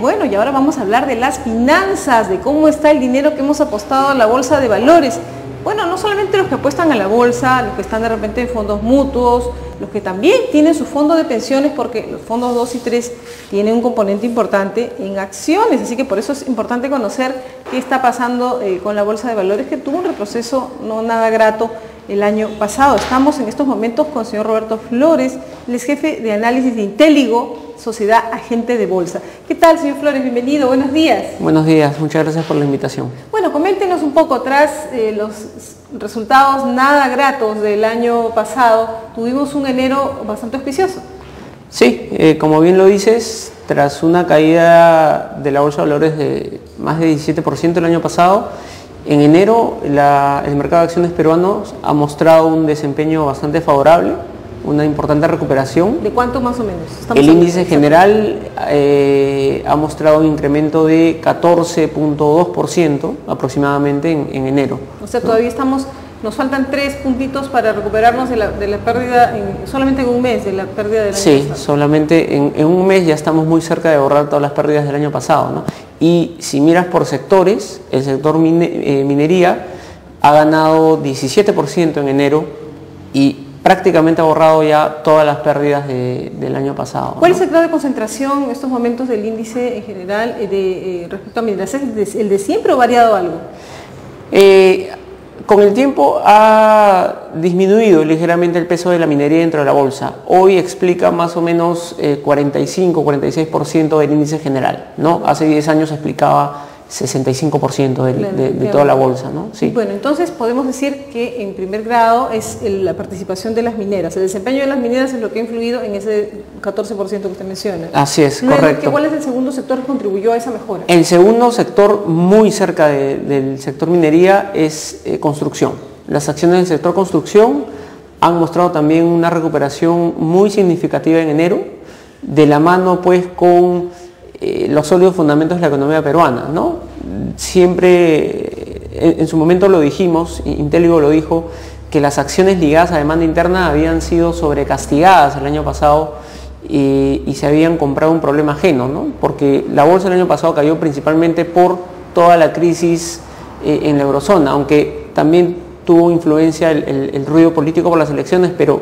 Bueno, y ahora vamos a hablar de las finanzas, de cómo está el dinero que hemos apostado a la bolsa de valores. Bueno, no solamente los que apuestan a la bolsa, los que están de repente en fondos mutuos, los que también tienen su fondo de pensiones, porque los fondos 2 y 3 tienen un componente importante en acciones, así que por eso es importante conocer qué está pasando con la bolsa de valores, que tuvo un retroceso no nada grato el año pasado. Estamos en estos momentos con el señor Roberto Flores, él es jefe de análisis de Intéligo, sociedad agente de bolsa. ¿Qué tal, señor Flores? Bienvenido, buenos días. Buenos días, muchas gracias por la invitación. Bueno, coméntenos un poco, tras los resultados nada gratos del año pasado, tuvimos un enero bastante auspicioso. Sí, como bien lo dices, tras una caída de la bolsa de valores de más de 17% el año pasado, en enero el mercado de acciones peruanos ha mostrado un desempeño bastante favorable, una importante recuperación. ¿De cuánto más o menos? El índice general ha mostrado un incremento de 14.2% aproximadamente en enero. O sea, todavía nos faltan 3 puntitos para recuperarnos de la pérdida, solamente en un mes, de la pérdida del año pasado. Sí, solamente en un mes ya estamos muy cerca de borrar todas las pérdidas del año pasado, ¿no? Y si miras por sectores, el sector minería ha ganado 17% en enero y prácticamente ha borrado ya todas las pérdidas del año pasado. ¿Cuál es el grado de concentración en estos momentos del índice en general respecto a mineras? ¿Es el de siempre o variado algo? Con el tiempo ha disminuido ligeramente el peso de la minería dentro de la bolsa. Hoy explica más o menos 45-46% del índice general, ¿no? Hace 10 años explicaba 65% de toda la bolsa, ¿no? Sí. Bueno, entonces podemos decir que en primer grado es la participación de las mineras. El desempeño de las mineras es lo que ha influido en ese 14% que usted menciona. Así es, luego, correcto. ¿cuál es el segundo sector que contribuyó a esa mejora? El segundo sector, muy cerca del sector minería, es construcción. Las acciones del sector construcción han mostrado también una recuperación muy significativa en enero, de la mano pues con los sólidos fundamentos de la economía peruana, ¿no? Siempre, en su momento lo dijimos, Intéligo lo dijo, que las acciones ligadas a demanda interna habían sido sobrecastigadas el año pasado y se habían comprado un problema ajeno, ¿no? Porque la bolsa el año pasado cayó principalmente por toda la crisis en la eurozona, aunque también tuvo influencia el ruido político por las elecciones, pero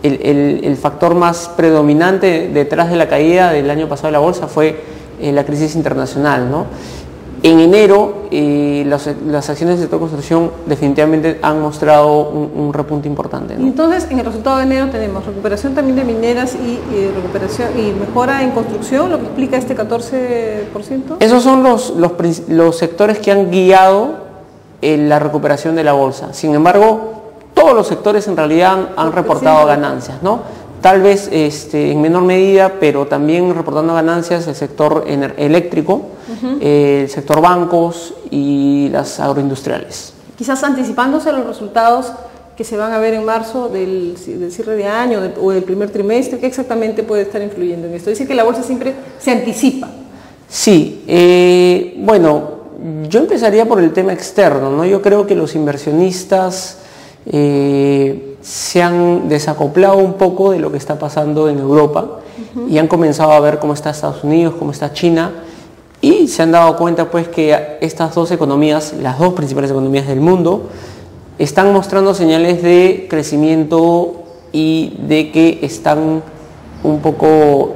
el factor más predominante detrás de la caída del año pasado de la bolsa fue la crisis internacional, ¿no? En enero las acciones del sector construcción definitivamente han mostrado un repunte importante, ¿no? Y entonces en el resultado de enero tenemos recuperación también de mineras recuperación y mejora en construcción, lo que explica este 14%. Esos son los sectores que han guiado la recuperación de la bolsa. Sin embargo, todos los sectores en realidad han reportado ganancias, ¿no? Tal vez en menor medida, pero también reportando ganancias el sector eléctrico, el sector bancos y las agroindustriales. Quizás anticipándose a los resultados que se van a ver en marzo del cierre de año o del primer trimestre, ¿qué exactamente puede estar influyendo en esto? Dice que la bolsa siempre se anticipa. Sí, bueno, yo empezaría por el tema externo, ¿no? Yo creo que los inversionistas se han desacoplado un poco de lo que está pasando en Europa y han comenzado a ver cómo está Estados Unidos, cómo está China, y se han dado cuenta pues que estas dos economías, las dos principales economías del mundo, están mostrando señales de crecimiento y de que están un poco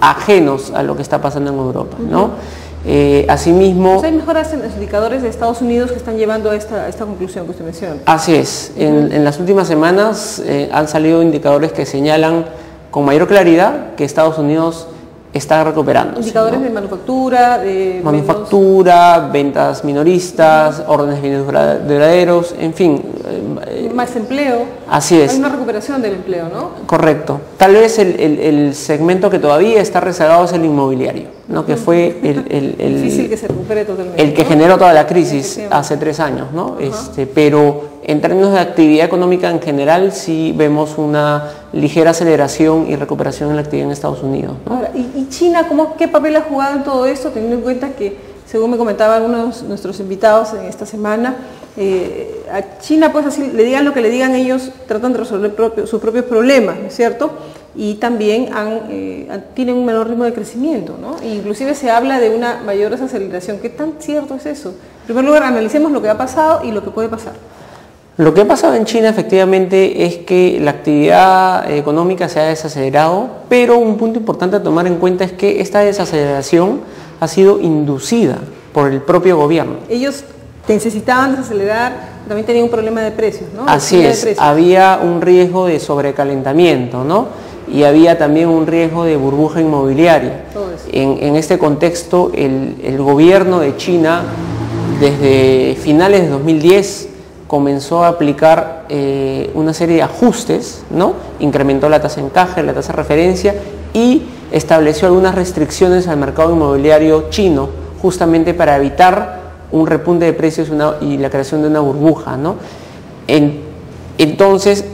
ajenos a lo que está pasando en Europa, ¿no? Asimismo, pues hay mejoras en los indicadores de Estados Unidos que están llevando a esta conclusión que usted menciona. Así es. En las últimas semanas han salido indicadores que señalan con mayor claridad que Estados Unidos está recuperando. Indicadores, ¿no?, de manufactura, ventas minoristas, órdenes de bienes duraderos, en fin. Más empleo. Así es. Hay una recuperación del empleo, ¿no? Correcto. Tal vez el segmento que todavía está rezagado es el inmobiliario, ¿no? Que fue difícil que se recupere totalmente, el que generó toda la crisis hace 3 años, ¿no? Pero en términos de actividad económica en general sí vemos una ligera aceleración y recuperación en la actividad en Estados Unidos, ¿no? Ahora, ¿y China qué papel ha jugado en todo esto, teniendo en cuenta que, según me comentaban algunos de nuestros invitados en esta semana, a China, pues así le digan lo que le digan, ellos tratan de resolver sus propios problemas, ¿no es cierto? y también tienen un menor ritmo de crecimiento, ¿no? E inclusive se habla de una mayor desaceleración. ¿Qué tan cierto es eso? En primer lugar, analicemos lo que ha pasado y lo que puede pasar. Lo que ha pasado en China efectivamente es que la actividad económica se ha desacelerado, pero un punto importante a tomar en cuenta es que esta desaceleración ha sido inducida por el propio gobierno. Ellos necesitaban desacelerar, también tenían un problema de precios, ¿no? Así es, había un riesgo de sobrecalentamiento, ¿no? Y había también un riesgo de burbuja inmobiliaria. En este contexto, el gobierno de China, desde finales de 2010, comenzó a aplicar una serie de ajustes, ¿no? Incrementó la tasa de encaje, la tasa de referencia y estableció algunas restricciones al mercado inmobiliario chino, justamente para evitar un repunte de precios y la creación de una burbuja, ¿no? Entonces,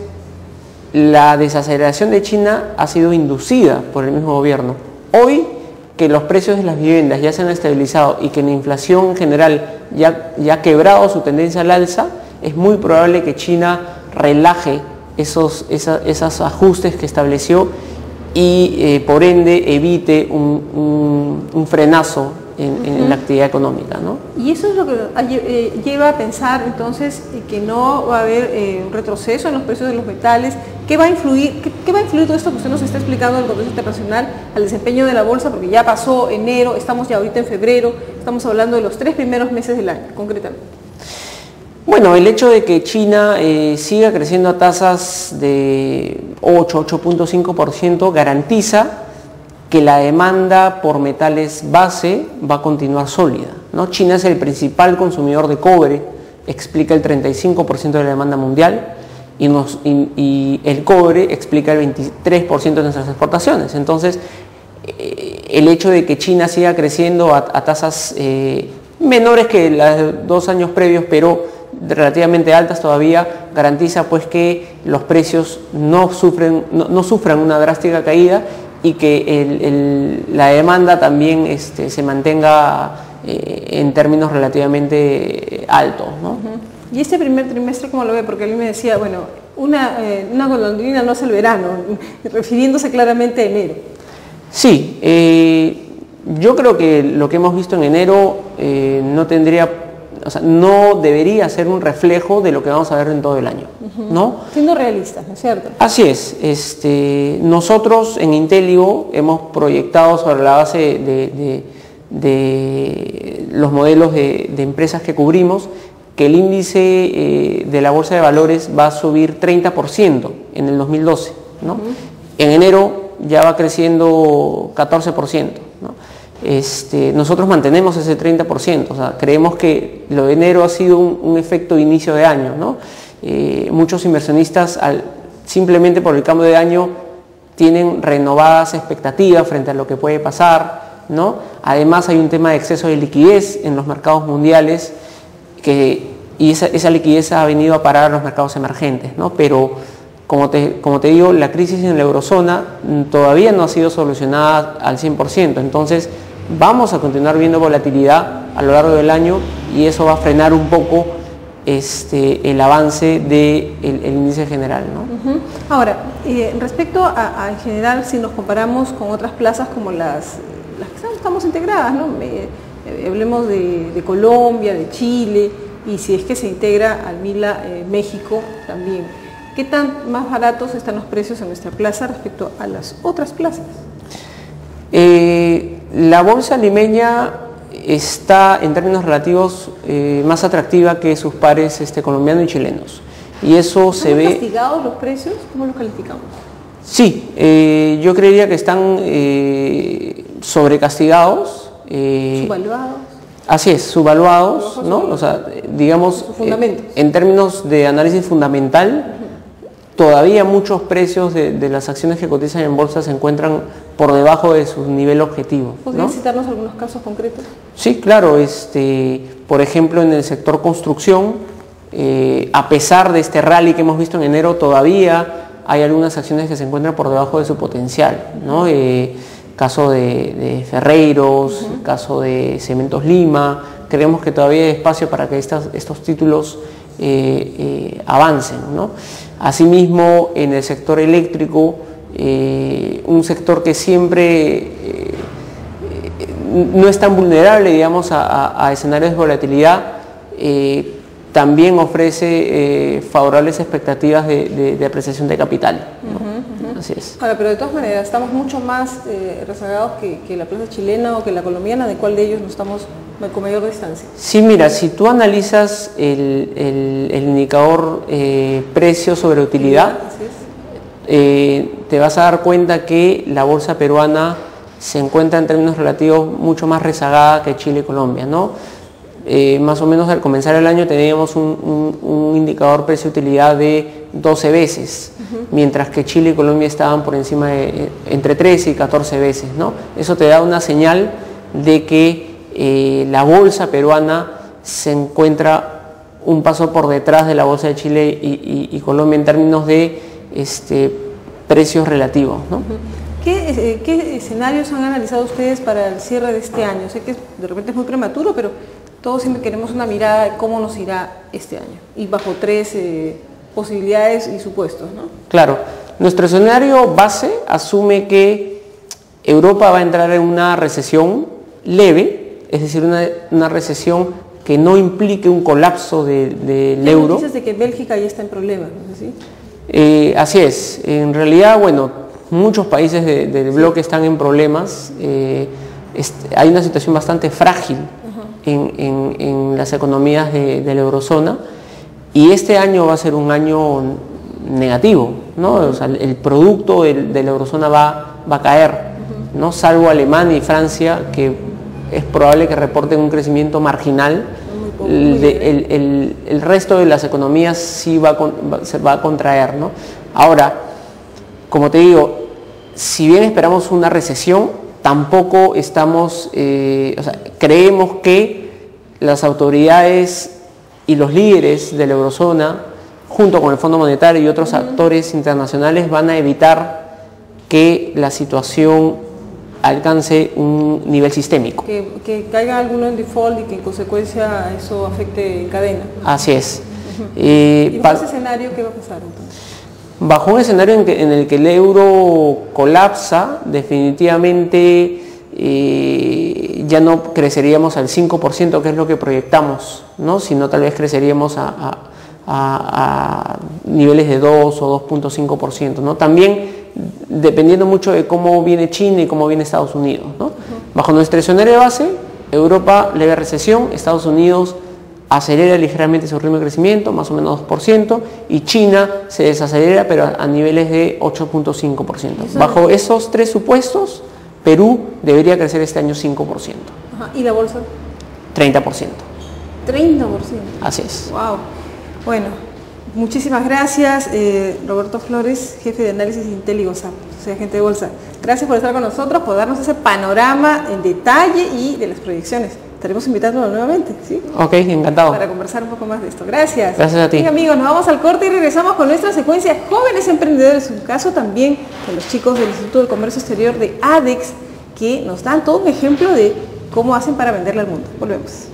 la desaceleración de China ha sido inducida por el mismo gobierno. Hoy, que los precios de las viviendas ya se han estabilizado y que la inflación en general ya ha quebrado su tendencia al alza, es muy probable que China relaje esos ajustes que estableció y por ende evite un frenazo en la actividad económica, ¿no? Y eso es lo que lleva a pensar entonces que no va a haber un retroceso en los precios de los metales. ¿Qué va a influir todo esto que usted nos está explicando del contexto internacional al desempeño de la bolsa? Porque ya pasó enero, estamos ya ahorita en febrero, estamos hablando de los 3 primeros meses del año, concretamente. Bueno, el hecho de que China siga creciendo a tasas de 8.5% garantiza que la demanda por metales base va a continuar sólida, ¿no? China es el principal consumidor de cobre, explica el 35% de la demanda mundial y el cobre explica el 23% de nuestras exportaciones. Entonces, el hecho de que China siga creciendo a tasas menores que las de 2 años previos, pero relativamente altas todavía, garantiza pues que los precios no sufran una drástica caída y que la demanda también se mantenga en términos relativamente altos, ¿no? ¿Y este primer trimestre cómo lo ve? Porque él me decía, bueno, una golondrina no es el verano, refiriéndose claramente a enero. Sí, yo creo que lo que hemos visto en enero no debería ser un reflejo de lo que vamos a ver en todo el año, ¿no? Siendo realistas, ¿no es cierto? Así es. Nosotros en Inteligo hemos proyectado sobre la base de los modelos de empresas que cubrimos que el índice de la Bolsa de Valores va a subir 30% en el 2012, ¿no? En enero ya va creciendo 14%, ¿no? Nosotros mantenemos ese 30%, o sea, creemos que lo de enero ha sido un efecto de inicio de año, ¿no? Muchos inversionistas, simplemente por el cambio de año, tienen renovadas expectativas frente a lo que puede pasar, ¿no? Además hay un tema de exceso de liquidez en los mercados mundiales, y esa liquidez ha venido a parar a los mercados emergentes, ¿no? Pero como te digo, la crisis en la eurozona todavía no ha sido solucionada al 100%, entonces vamos a continuar viendo volatilidad a lo largo del año y eso va a frenar un poco el avance del índice general, ¿no? Ahora, respecto a en general, si nos comparamos con otras plazas como las que estamos integradas, ¿no? Hablemos de Colombia, de Chile, y si es que se integra al MILA México también. ¿Qué tan más baratos están los precios en nuestra plaza respecto a las otras plazas? La bolsa limeña está en términos relativos más atractiva que sus pares colombianos y chilenos. Y eso se ve... ¿Están castigados los precios? ¿Cómo los calificamos? Sí, yo creería que están sobrecastigados. ¿Subvaluados? Así es, subvaluados, ¿no? O sea, digamos, en términos de análisis fundamental, todavía muchos precios de las acciones que cotizan en bolsa se encuentran por debajo de su nivel objetivo, ¿no? ¿Podrías citarnos algunos casos concretos? Sí, claro. Por ejemplo, en el sector construcción, a pesar de este rally que hemos visto en enero, todavía hay algunas acciones que se encuentran por debajo de su potencial, ¿no? Caso de Ferreiros, caso de Cementos Lima. Creemos que todavía hay espacio para que estos títulos avancen, ¿no? Asimismo, en el sector eléctrico un sector que siempre no es tan vulnerable, digamos, a escenarios de volatilidad, también ofrece favorables expectativas de apreciación de capital, ¿no? Así es. Ahora, pero de todas maneras, estamos mucho más rezagados que la plaza chilena o que la colombiana. ¿De cuál de ellos no estamos con mayor distancia? Sí, mira, si tú analizas el indicador precio sobre utilidad, te vas a dar cuenta que la bolsa peruana se encuentra en términos relativos mucho más rezagada que Chile y Colombia, ¿no? Más o menos al comenzar el año teníamos un indicador precio-utilidad de 12 veces, mientras que Chile y Colombia estaban por encima de entre 13 y 14 veces, ¿no? Eso te da una señal de que la bolsa peruana se encuentra un paso por detrás de la bolsa de Chile y Colombia en términos de precios relativos, ¿no? ¿Qué escenarios han analizado ustedes para el cierre de este año? Sé que de repente es muy prematuro, pero todos siempre queremos una mirada de cómo nos irá este año, y bajo 3 posibilidades y supuestos, ¿no? Claro, nuestro escenario base asume que Europa va a entrar en una recesión leve, es decir, una recesión que no implique un colapso del euro. Noticias de que Bélgica ya está en problemas, ¿no es así? Así es, en realidad, bueno, muchos países del bloque están en problemas, hay una situación bastante frágil en las economías de la eurozona, y este año va a ser un año negativo, ¿no? O sea, el producto de la eurozona va a caer, ¿no? Salvo Alemania y Francia, que es probable que reporten un crecimiento marginal. El resto de las economías sí se va a contraer, ¿no? Ahora, como te digo, si bien esperamos una recesión, tampoco estamos, o sea, creemos que las autoridades y los líderes de la eurozona, junto con el Fondo Monetario y otros actores internacionales, van a evitar que la situación alcance un nivel sistémico. Que caiga alguno en default y que en consecuencia eso afecte en cadena. Así es. ¿Y bajo ese escenario qué va a pasar entonces? Bajo un escenario en el que el euro colapsa, definitivamente ya no creceríamos al 5%, que es lo que proyectamos, ¿no? Sino tal vez creceríamos a niveles de 2 o 2.5%, ¿no? También dependiendo mucho de cómo viene China y cómo viene Estados Unidos, ¿no? Bajo nuestro escenario de base, Europa leve recesión, Estados Unidos acelera ligeramente su ritmo de crecimiento, más o menos 2%, y China se desacelera, pero a niveles de 8.5%. Bajo esos tres supuestos, Perú debería crecer este año 5%. Ajá. ¿Y la bolsa? 30%. 30%. Así es. Wow. Bueno, muchísimas gracias, Roberto Flores, jefe de análisis Intel y Gozap, o sea, agente de bolsa. Gracias por estar con nosotros, por darnos ese panorama en detalle y de las proyecciones. Estaremos invitándolo nuevamente, ¿sí? Ok, encantado. Para conversar un poco más de esto. Gracias. Gracias a ti. Bien, amigos, nos vamos al corte y regresamos con nuestra secuencia Jóvenes Emprendedores, un caso también de los chicos del Instituto de Comercio Exterior de ADEX, que nos dan todo un ejemplo de cómo hacen para venderle al mundo. Volvemos.